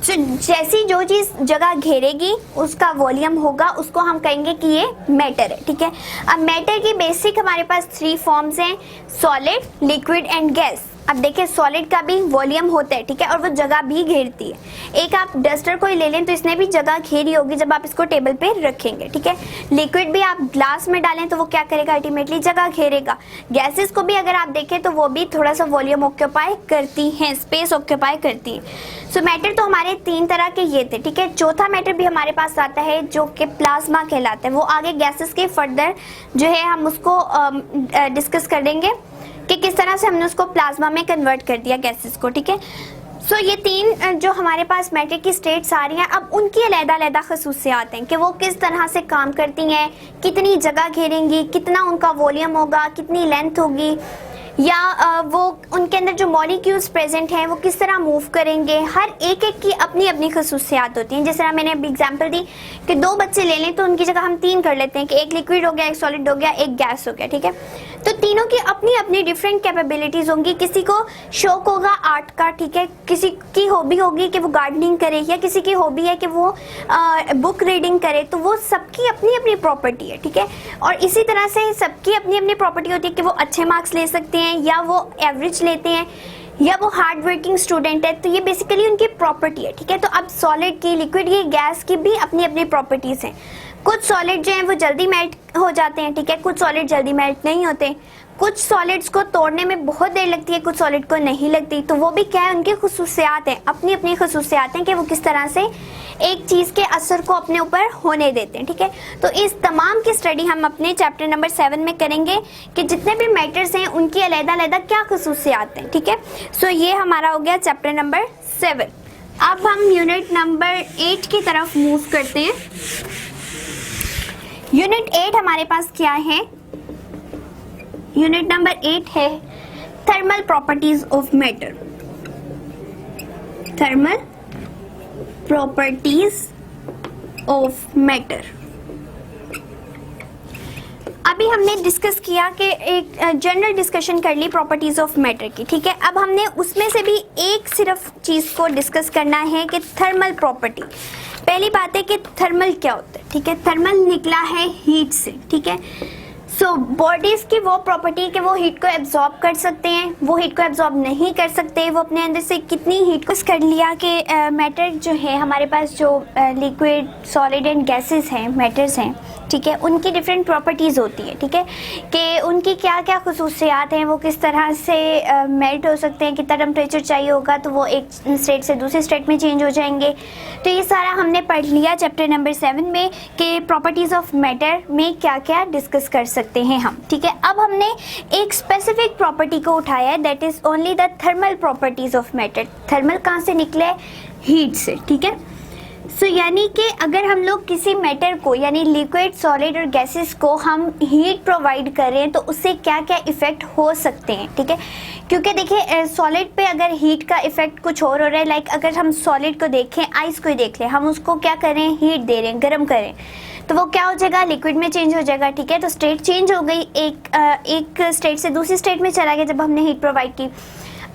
जैसी जो चीज जगह घेरेगी उसका वॉल्यूम होगा, उसको हम कहेंगे कि ये मैटर है, ठीक है। अब मैटर की बेसिक हमारे पास 3 फॉर्म्स हैं, सॉलिड, लिक्विड एंड गैस। अब देखिए सॉलिड का भी वॉल्यूम होता है, ठीक है, और वो जगह भी घेरती है। एक आप डस्टर को ही ले लें तो इसने भी जगह घेरी होगी जब आप इसको टेबल पे रखेंगे, ठीक है। लिक्विड भी आप ग्लास में डालें तो वो क्या करेगा, अल्टीमेटली जगह घेरेगा। गैसेस को भी अगर आप देखें तो वो भी थोड़ा सा वॉल्यूम ऑक्यूपाई करती हैं, स्पेस ऑक्यूपाई करती हैं। सो मैटर तो हमारे 3 तरह के ये थे, ठीक है। चौथा मैटर भी हमारे पास आता है जो कि प्लाज्मा कहलाता है, वो आगे गैसेस के फर्दर जो है हम उसको डिस्कस कर देंगे कि किस तरह से हमने उसको प्लाज्मा में कन्वर्ट कर दिया गैसेस को, ठीक है। सो ये 3 जो हमारे पास मैटर की स्टेट्स आ रही हैं, अब उनकी अलग-अलग खसूसियात हैं कि वो किस तरह से काम करती हैं, कितनी जगह घेरेंगी, कितना उनका वॉल्यूम होगा, कितनी लेंथ होगी, या वो उनके अंदर जो मॉलिक्यूल्स प्रेजेंट हैं वो किस तरह मूव करेंगे। हर एक की अपनी अपनी खसूसियात होती हैं। जिस तरह मैंने अभी एग्जांपल दी कि 2 बच्चे ले लें तो उनकी जगह हम 3 कर लेते हैं कि एक लिक्विड हो गया, एक सॉलिड हो गया, एक गैस हो गया, ठीक है। तो तीनों की अपनी अपनी डिफरेंट कैपेबिलिटीज होंगी। किसी को शौक होगा आर्ट का, ठीक है, किसी की हॉबी होगी कि वो गार्डनिंग करे, या किसी की हॉबी है कि वो बुक रीडिंग करे, तो वो सबकी अपनी अपनी प्रॉपर्टी है, ठीक है। और इसी तरह से सबकी अपनी अपनी प्रॉपर्टी होती है कि वो अच्छे मार्क्स ले सकते हैं या वो एवरेज लेते हैं या वो हार्ड वर्किंग स्टूडेंट है, तो ये बेसिकली उनकी प्रॉपर्टी है, ठीक है। तो अब सॉलिड की, लिक्विड की, गैस की भी अपनी अपनी प्रॉपर्टीज हैं। कुछ सॉलिड जो हैं वो जल्दी मेल्ट हो जाते हैं, ठीक है, कुछ सॉलिड जल्दी मेल्ट नहीं होते। कुछ सॉलिड्स को तोड़ने में बहुत देर लगती है, कुछ सॉलिड को नहीं लगती, तो वो भी क्या है, उनकी खसूसियात हैं, अपनी अपनी खसूसियात हैं कि वो किस तरह से एक चीज़ के असर को अपने ऊपर होने देते हैं, ठीक है। तो इस तमाम की स्टडी हम अपने चैप्टर नंबर 7 में करेंगे कि जितने भी मैटर्स हैं उनकी अलग-अलग क्या खसूसियात हैं, ठीक है। सो ये हमारा हो गया चैप्टर नंबर 7। अब हम यूनिट नंबर 8 की तरफ मूव करते हैं। यूनिट 8 हमारे पास क्या है, यूनिट नंबर 8 है thermal properties of matter. Thermal properties of matter. अभी हमने डिस्कस किया कि एक जनरल डिस्कशन कर ली प्रॉपर्टीज ऑफ मैटर की, ठीक है। अब हमने उसमें से भी एक सिर्फ चीज़ को डिस्कस करना है कि थर्मल प्रॉपर्टी। पहली बात है कि थर्मल क्या होता है, ठीक है। थर्मल निकला है हीट से, ठीक है। सो बॉडीज की वो प्रॉपर्टी कि वो हीट को एब्जॉर्ब कर सकते हैं, वो हीट को एब्जॉर्ब नहीं कर सकते, वो अपने अंदर से कितनी हीट को कर लिया कि मैटर जो है हमारे पास, जो लिक्विड सॉलिड एंड गैसेस हैं, मैटर्स हैं, ठीक है, उनकी डिफरेंट प्रॉपर्टीज़ होती है, ठीक है, कि उनकी क्या क्या खुसूसियात हैं, वो किस तरह से मेल्ट हो सकते हैं, कितना टेम्परेचर चाहिए होगा तो वो एक स्टेट से दूसरे स्टेट में चेंज हो जाएंगे। तो ये सारा हमने पढ़ लिया चैप्टर नंबर 7 में कि प्रॉपर्टीज़ ऑफ मैटर में क्या क्या डिस्कस कर सकते हैं हम, ठीक है। अब हमने एक स्पेसिफिक प्रॉपर्टी को उठाया है, that is only the thermal properties of matter. Thermal कहाँ से निकले? हीट से, ठीक है। सो यानी कि अगर हम लोग किसी मैटर को यानी लिक्विड सॉलिड और गैसेस को हम हीट प्रोवाइड करें तो उससे क्या क्या इफ़ेक्ट हो सकते हैं, ठीक है। क्योंकि देखिए सॉलिड पे अगर हीट का इफ़ेक्ट कुछ और हो रहा है, लाइक अगर हम सॉलिड को देखें, आइस को ही देख लें, हम उसको क्या करें, हीट दे रहे हैं, गर्म करें, तो वो क्या हो जाएगा, लिक्विड में चेंज हो जाएगा, ठीक है। तो स्टेट चेंज हो गई, एक स्टेट से दूसरी स्टेट में चला गया जब हमने हीट प्रोवाइड की।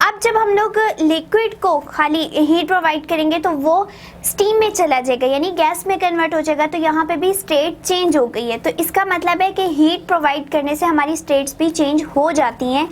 अब जब हम लोग लिक्विड को खाली हीट प्रोवाइड करेंगे तो वो स्टीम में चला जाएगा यानी गैस में कन्वर्ट हो जाएगा, तो यहाँ पे भी स्टेट चेंज हो गई है। तो इसका मतलब है कि हीट प्रोवाइड करने से हमारी स्टेट्स भी चेंज हो जाती हैं।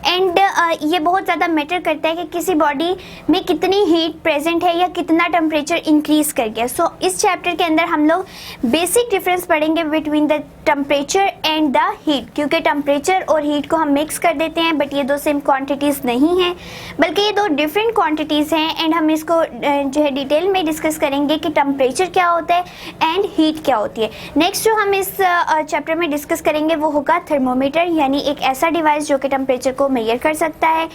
एंड ये बहुत ज़्यादा मैटर करता है कि किसी बॉडी में कितनी हीट प्रेजेंट है या कितना टेम्परेचर इंक्रीज कर गया। सो इस चैप्टर के अंदर हम लोग बेसिक डिफरेंस पढ़ेंगे between the temperature and the heat, क्योंकि टेम्परेचर और हीट को हम मिक्स कर देते हैं, बट ये दो सेम क्वांटिटीज़ नहीं हैं, बल्कि ये दो डिफरेंट क्वांटिटीज़ हैं। एंड हम इसको जो है डिटेल में डिस्कस करेंगे कि टेम्परेचर क्या होता है एंड हीट क्या होती है। नेक्स्ट जो हम इस चैप्टर में डिस्कस करेंगे वो होगा थर्मोमीटर, यानी एक ऐसा डिवाइस जो कि टेम्परेचर को मेजर कर सकता है।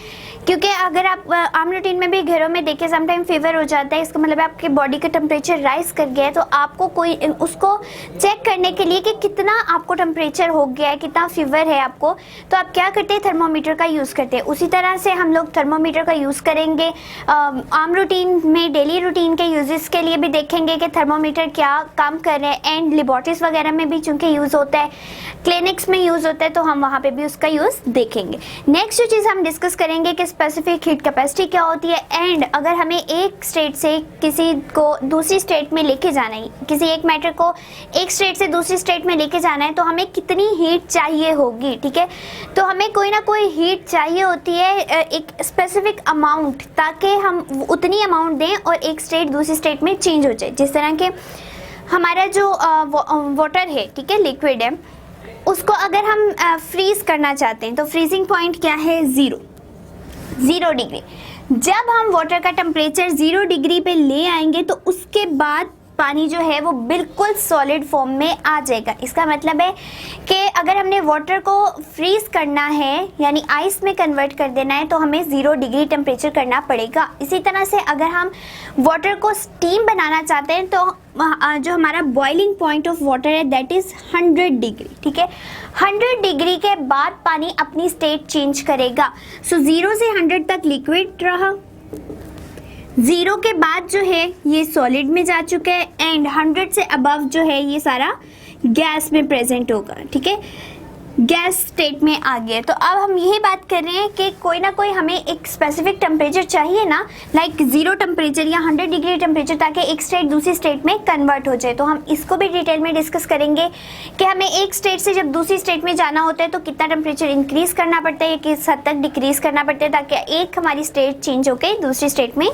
क्योंकि अगर आप आम रूटीन में भी घरों में देखें, समटाइम फीवर हो जाता है, इसका मतलब आपके बॉडी का टेम्परेचर राइज कर गया है, तो आपको कोई उसको चेक करने के लिए कि कितना आपको टेम्परेचर हो गया है, कितना फीवर है आपको, तो आप क्या करते हैं, थर्मोमीटर का यूज़ करते हैं। उसी तरह से हम लोग थर्मोमीटर का यूज़ करेंगे आम रूटीन में, डेली रूटीन के यूजेस के लिए भी देखेंगे कि थर्मोमीटर क्या काम कर रहे हैं। एंड लेबॉरेटरीज वगैरह में भी चूँकि यूज़ होता है, क्लिनिक्स में यूज़ होता है, तो हम वहाँ पर भी उसका यूज़ देखेंगे। नेक्स्ट जो चीज़ हम डिस्कस करेंगे कि स्पेसिफिक हीट कैपेसिटी क्या होती है। एंड अगर हमें एक स्टेट से किसी को दूसरी स्टेट में लेके जाना है, किसी एक मैटर को एक स्टेट से दूसरी स्टेट में लेके जाना है, तो हमें कितनी हीट चाहिए होगी, ठीक है। तो हमें कोई ना कोई हीट चाहिए होती है, एक स्पेसिफिक अमाउंट, ताकि हम उतनी अमाउंट दें और एक स्टेट दूसरी स्टेट में चेंज हो जाए। जिस तरह के हमारा जो वाटर है, ठीक है, लिक्विड है, उसको अगर हम फ्रीज करना चाहते हैं तो फ्रीजिंग पॉइंट क्या है, 0 डिग्री। जब हम वाटर का टेम्परेचर 0 डिग्री पे ले आएंगे तो उसके बाद पानी जो है वो बिल्कुल सॉलिड फॉर्म में आ जाएगा। इसका मतलब है कि अगर हमने वाटर को फ्रीज करना है यानी आइस में कन्वर्ट कर देना है तो हमें 0 डिग्री टेम्परेचर करना पड़ेगा। इसी तरह से अगर हम वाटर को स्टीम बनाना चाहते हैं तो जो हमारा बॉइलिंग पॉइंट ऑफ वाटर है दैट इज़ 100 डिग्री, ठीक है। 100 डिग्री के बाद पानी अपनी स्टेट चेंज करेगा। सो 0 से 100 तक लिक्विड रहा, 0 के बाद जो है ये सॉलिड में जा चुका है, एंड 100 से अबव जो है ये सारा गैस में प्रेजेंट होगा, ठीक है, गैस स्टेट में आ गया। तो अब हम यही बात कर रहे हैं कि कोई ना कोई हमें एक स्पेसिफिक टेम्परेचर चाहिए ना, लाइक 0 टेम्परेचर या 100 डिग्री टेम्परेचर, ताकि एक स्टेट दूसरी स्टेट में कन्वर्ट हो जाए। तो हम इसको भी डिटेल में डिस्कस करेंगे कि हमें एक स्टेट से जब दूसरी स्टेट में जाना होता है तो कितना टेम्परेचर इंक्रीज करना पड़ता है, किस हद तक डिक्रीज करना पड़ता है, ताकि एक हमारी स्टेट चेंज होकर दूसरी स्टेट में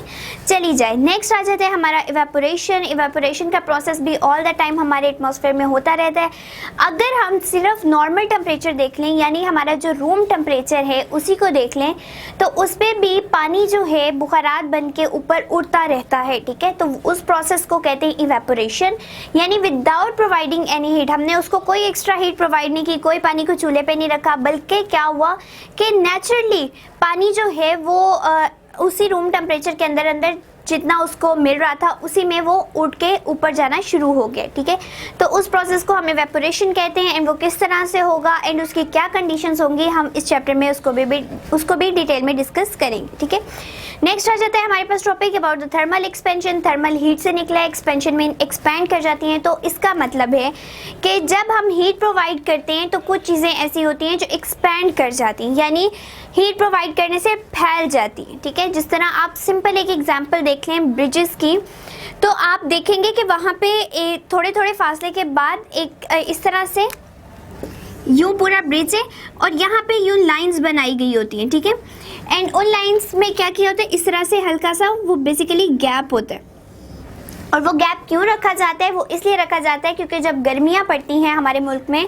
चली जाए। नेक्स्ट आ जाता है हमारा इवेपोरेशन। इवेपोरेशन का प्रोसेस भी ऑल द टाइम हमारे एटमॉस्फेयर में होता रहता है। अगर हम सिर्फ नॉर्मल टेम्परेचर देख लें यानी हमारा जो रूम टेम्परेचर है उसी को देख लें तो उस पर भी पानी जो है बुखारात बन के ऊपर उड़ता रहता है, ठीक है। तो उस प्रोसेस को कहते हैं इवेपोरेशन, यानी विदाउट प्रोवाइडिंग एनी हीट। हमने उसको कोई एक्स्ट्रा हीट प्रोवाइड नहीं की, कोई पानी को चूल्हे पे नहीं रखा, बल्कि क्या हुआ कि नेचुरली पानी जो है वो उसी रूम टेम्परेचर के अंदर जितना उसको मिल रहा था उसी में वो उड़ के ऊपर जाना शुरू हो गया, ठीक है। तो उस प्रोसेस को हम इवेपोरेशन कहते हैं एंड वो किस तरह से होगा एंड उसकी क्या कंडीशंस होंगी, हम इस चैप्टर में उसको भी डिटेल में डिस्कस करेंगे, ठीक है। नेक्स्ट आ जाता है हमारे पास topic about the thermal expansion. Thermal heat से निकला है, एक्सपेंशन में एक्सपैंड कर जाती हैं। तो इसका मतलब है कि जब हम हीट प्रोवाइड करते हैं तो कुछ चीज़ें ऐसी होती हैं जो एक्सपैंड कर जाती हैं, यानी हीट प्रोवाइड करने से फैल जाती हैं, ठीक है। जिस तरह आप सिंपल एक एग्जांपल देख लें ब्रिजेस की, तो आप देखेंगे कि वहाँ पे थोड़े थोड़े फासले के बाद एक इस तरह से यूँ पूरा ब्रिज है और यहाँ पे यूँ लाइंस बनाई गई होती हैं, ठीक है। एंड उन लाइंस में क्या किया होता है, इस तरह से हल्का सा वो बेसिकली गैप होता है। और वो गैप क्यों रखा जाता है, वो इसलिए रखा जाता है क्योंकि जब गर्मियाँ पड़ती हैं हमारे मुल्क में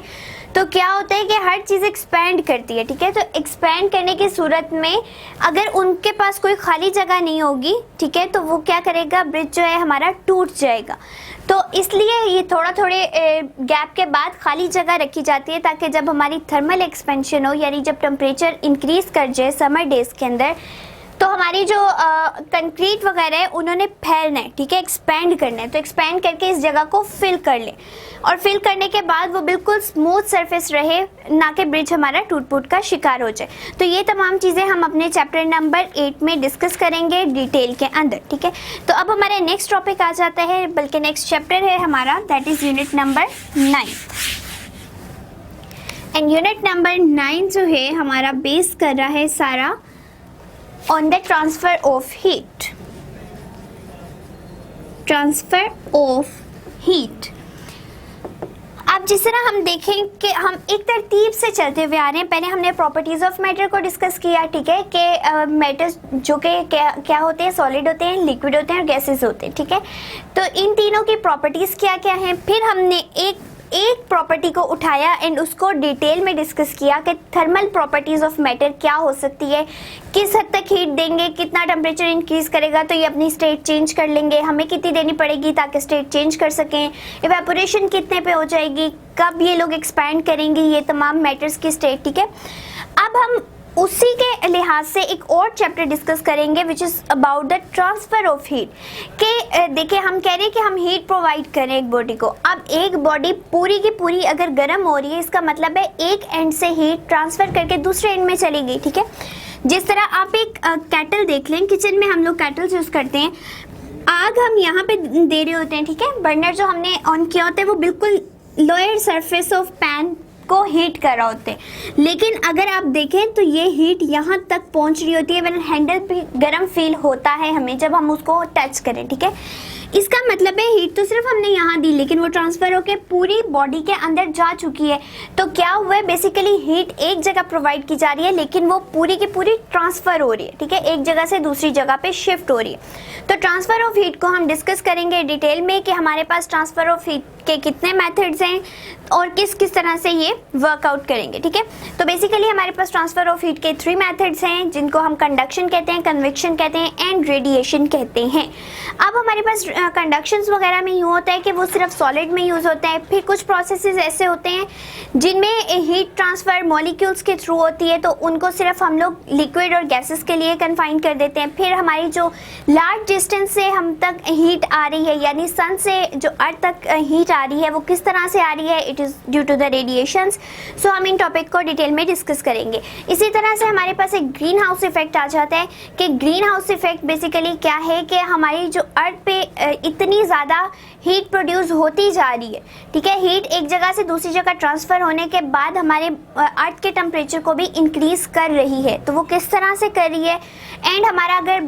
तो क्या होता है कि हर चीज़ एक्सपैंड करती है, ठीक है। तो एक्सपैंड करने की सूरत में अगर उनके पास कोई खाली जगह नहीं होगी, ठीक है, तो वो क्या करेगा, ब्रिज जो है हमारा टूट जाएगा। तो इसलिए ये थोड़े गैप के बाद खाली जगह रखी जाती है ताकि जब हमारी थर्मल एक्सपेंशन हो, यानी जब टेम्परेचर इंक्रीज़ कर जाए समर डेज़ के अंदर, तो हमारी जो कंक्रीट वगैरह है उन्होंने फैलना है, ठीक है, एक्सपैंड करना है। तो एक्सपैंड करके इस जगह को फिल कर ले और फिल करने के बाद वो बिल्कुल स्मूथ सरफेस रहे, ना कि ब्रिज हमारा टूट फूट का शिकार हो जाए। तो ये तमाम चीज़ें हम अपने चैप्टर नंबर 8 में डिस्कस करेंगे डिटेल के अंदर, ठीक है। तो अब हमारा नेक्स्ट टॉपिक आ जाता है, बल्कि नेक्स्ट चैप्टर है हमारा, that is unit number 9। And unit number 9 जो है हमारा बेस कर रहा है सारा on the transfer of heat, transfer of heat। अब जिस तरह हम देखें कि हम एक तरतीब से चलते हुए आ रहे हैं, पहले हमने प्रॉपर्टीज़ ऑफ मैटर को डिस्कस किया, ठीक है, कि मैटर्स जो कि क्या होते हैं, सॉलिड होते हैं, लिक्विड होते हैं और गैसेस होते हैं, ठीक है। तो इन तीनों की प्रॉपर्टीज़ क्या क्या हैं, फिर हमने एक प्रॉपर्टी को उठाया एंड उसको डिटेल में डिस्कस किया कि थर्मल प्रॉपर्टीज़ ऑफ मैटर क्या हो सकती है, किस हद तक हीट देंगे, कितना टेम्परेचर इंक्रीज़ करेगा तो ये अपनी स्टेट चेंज कर लेंगे, हमें कितनी देनी पड़ेगी ताकि स्टेट चेंज कर सकें, इवेपोरेशन कितने पे हो जाएगी, कब ये लोग एक्सपैंड करेंगे, ये तमाम मैटर्स की स्टेट, ठीक है। अब हम उसी के लिहाज से एक और चैप्टर डिस्कस करेंगे which is about the transfer of heat. कि देखिए हम कह रहे हैं कि हम हीट प्रोवाइड करें एक बॉडी को। अब एक बॉडी पूरी की पूरी अगर गर्म हो रही है, इसका मतलब है एक एंड से हीट ट्रांसफ़र करके दूसरे एंड में चली गई, ठीक है। जिस तरह आप एक कैटल देख लें, किचन में हम लोग कैटल्स यूज़ करते हैं, आग हम यहाँ पे दे रहे होते हैं, ठीक है। बर्नर जो हमने ऑन किया होता है वो बिल्कुल लोअर सरफेस ऑफ पैन को हीट कर रहा होते हैं, लेकिन अगर आप देखें तो ये हीट यहाँ तक पहुँच रही होती है, व्हेन हैंडल भी गर्म फील होता है हमें जब हम उसको टच करें, ठीक है। इसका मतलब है हीट तो सिर्फ हमने यहाँ दी लेकिन वो ट्रांसफ़र होकर पूरी बॉडी के अंदर जा चुकी है। तो क्या हुआ है, बेसिकली हीट एक जगह प्रोवाइड की जा रही है लेकिन वो पूरी की पूरी ट्रांसफ़र हो रही है, ठीक है, एक जगह से दूसरी जगह पे शिफ्ट हो रही है। तो ट्रांसफ़र ऑफ हीट को हम डिस्कस करेंगे डिटेल में कि हमारे पास ट्रांसफ़र ऑफ हीट के कितने मेथड्स हैं और किस किस तरह से ये वर्कआउट करेंगे, ठीक है। तो बेसिकली हमारे पास ट्रांसफ़र ऑफ हीट के 3 मेथड्स हैं जिनको हम कंडक्शन कहते हैं, कन्वेक्शन कहते हैं एंड रेडिएशन कहते हैं। अब हमारे पास कंडक्शंस वगैरह में यूँ होता है कि वो सिर्फ सॉलिड में यूज़ होता है। फिर कुछ प्रोसेसेस ऐसे होते हैं जिनमें हीट ट्रांसफ़र मॉलिक्यूल्स के थ्रू होती है, तो उनको सिर्फ हम लोग लिक्विड और गैसेस के लिए कन्फाइन कर देते हैं। फिर हमारी जो लार्ज डिस्टेंस से हम तक हीट आ रही है, यानी सन से जो अर्थ तक हीट आ रही है, वो किस तरह से आ रही है, it is due to the radiations. So हम इन टॉपिक को डिटेल में डिस्कस करेंगे। इसी तरह से हमारे पास एक ग्रीन हाउस इफेक्ट आ जाता है कि ग्रीन हाउस इफेक्ट बेसिकली क्या है कि हमारी जो अर्थ पे इतनी ज़्यादा हीट प्रोड्यूस होती जा रही है, ठीक है, हीट एक जगह से दूसरी जगह ट्रांसफ़र होने के बाद हमारे अर्थ के टेम्परेचर को भी इंक्रीज़ कर रही है। तो वो किस तरह से कर रही है एंड हमारा अगर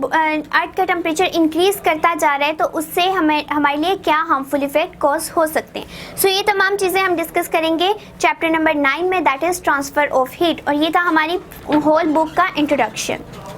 अर्थ का टेम्परेचर इंक्रीज़ करता जा रहा है तो उससे हमारे लिए क्या हार्मफुल इफेक्ट कॉज हो सकते हैं। सो ये तमाम चीज़ें हम डिस्कस करेंगे चैप्टर नंबर 9 में, that is transfer of heat. और ये था हमारी होल बुक का इंट्रोडक्शन।